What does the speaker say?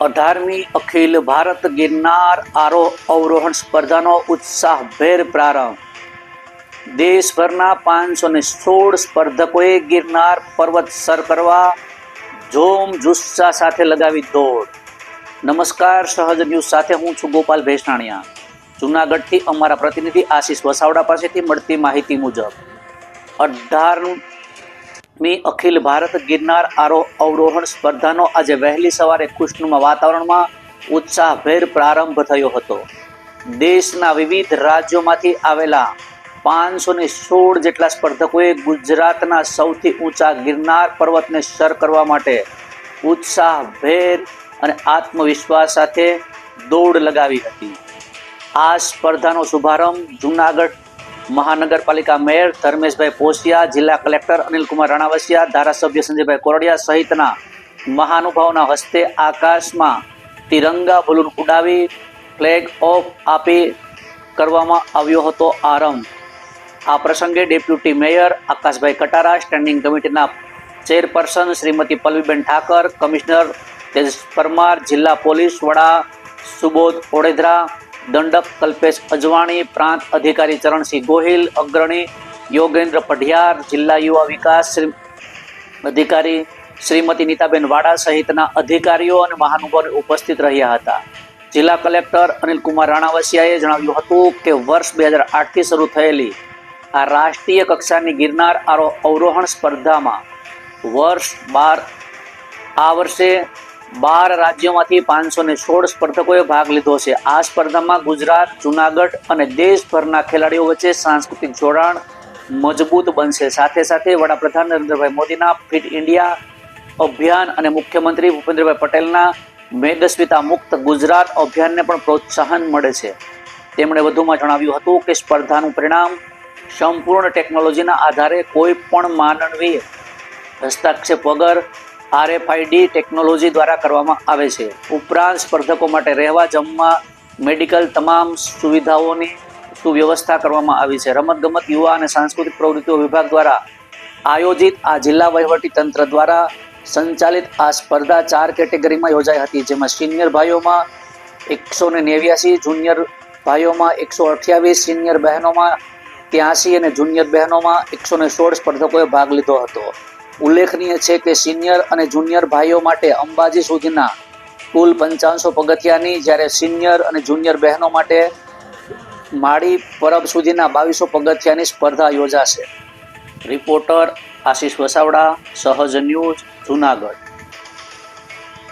18મી અખિલ ભારત ગિરનાર આરોહણ સ્પર્ધાનો ઉત્સાહભેર પ્રારંભ. દેશભરના 516 સ્પર્ધકોએ ગિરનાર પર્વત સર કરવા જોમ જુસ્સા સાથે લગાવી દોડ. નમસ્કાર, સહજ ન્યૂઝ સાથે હું છું ગોપાલ ભેસાણીયા. જૂનાગઢથી અમારા પ્રતિનિધિ આશીષ વસાવડા પાસેથી મળતી માહિતી મુજબ 18મી અખિલ ભારત ગિરનાર અવરોહણ સ્પર્ધાનો આજે વહેલી સવારે ખુશનુમા વાતાવરણમાં ઉત્સાહભેર પ્રારંભ થયો હતો. દેશના વિવિધ રાજ્યોમાંથી આવેલા 516 જેટલા સ્પર્ધકોએ ગુજરાતના સૌથી ઊંચા ગિરનાર પર્વતને સર કરવા માટે ઉત્સાહભેર અને આત્મવિશ્વાસ સાથે દોડ લગાવી હતી. આ સ્પર્ધાનો શુભારંભ જૂનાગઢ મહાનગરપાલિકા મેયર ધર્મેશભાઈ પોસિયા, જિલ્લા કલેક્ટર અનિલકુમાર રાણાવસિયા, ધારાસભ્ય સંજયભાઈ કોરડિયા સહિતના મહાનુભાવોના હસ્તે આકાશમાં તિરંગા બલૂન ઉડાવી ફ્લેગ ઓફ આપી કરવામાં આવ્યો હતો આરંભ. આ પ્રસંગે ડેપ્યુટી મેયર આકાશભાઈ કટારા, સ્ટેન્ડિંગ કમિટીના ચેરપર્સન શ્રીમતી પલ્લવીબેન ઠાકર, કમિશનર તેજસ પરમાર, જિલ્લા પોલીસ વડા સુબોધ ઓડેદરા, દંડક કલ્પેશ અજવાણી, પ્રાંત અધિકારી ચરણસિંહ ગોહિલ, અગ્રણી યોગેન્દ્ર પઢિયાર, જિલ્લા યુવા વિકાસ અધિકારી શ્રીમતી નીતાબેન વાડા સહિતના અધિકારીઓ અને મહાનુભાવો ઉપસ્થિત રહ્યા હતા. જિલ્લા કલેક્ટર અનિલકુમાર રાણાવસિયાએ જણાવ્યું હતું કે વર્ષ 2008થી શરૂ થયેલી આ રાષ્ટ્રીય કક્ષાની ગિરનાર અવરોહણ સ્પર્ધામાં આ વર્ષે 12 રાજ્યોમાંથી 516 સ્પર્ધકોએ ભાગ લીધો છે. આ સ્પર્ધામાં ગુજરાત, જૂનાગઢ અને દેશભરના ખેલાડીઓ વચ્ચે સાંસ્કૃતિક જોડાણ મજબૂત બનશે. સાથે સાથે વડાપ્રધાન નરેન્દ્રભાઈ મોદીના ફિટ ઇન્ડિયા અભિયાન અને મુખ્યમંત્રી ભૂપેન્દ્રભાઈ પટેલના મેદસ્વીતા મુક્ત ગુજરાત અભિયાનને પણ પ્રોત્સાહન મળે છે. તેમણે વધુમાં જણાવ્યું હતું કે સ્પર્ધાનું પરિણામ સંપૂર્ણ ટેકનોલોજીના આધારે કોઈ પણ માનવીય હસ્તક્ષેપ વગર RFID ટેકનોલોજી દ્વારા કરવામાં આવે છે. ઉપરાંત સ્પર્ધકો માટે રહેવા, જમવા, મેડિકલ તમામ સુવિધાઓની સુવ્યવસ્થા કરવામાં આવી છે. રમતગમત, યુવા અને સાંસ્કૃતિક પ્રવૃત્તિઓ વિભાગ દ્વારા આયોજિત આ જિલ્લા વહીવટી તંત્ર દ્વારા સંચાલિત આ સ્પર્ધા 4 કેટેગરીમાં યોજાઈ હતી, જેમાં સિનિયર ભાઈઓમાં 189, જુનિયર ભાઈઓમાં 128, સિનિયર બહેનોમાં 83 અને જુનિયર બહેનોમાં 116 સ્પર્ધકોએ ભાગ લીધો હતો. ઉલ્લેખનીય છે કે સિનિયર અને જુનિયર ભાઈઓ માટે અંબાજી સુધીના કુલ 5500 પગથિયાની, જ્યારે સિનિયર અને જુનિયર બહેનો માટે માળી પરબ સુધીના 2200 પગથિયાની સ્પર્ધા યોજાશે. રિપોર્ટર આશીષ વસાવડા, સહજ ન્યૂઝ, જૂનાગઢ.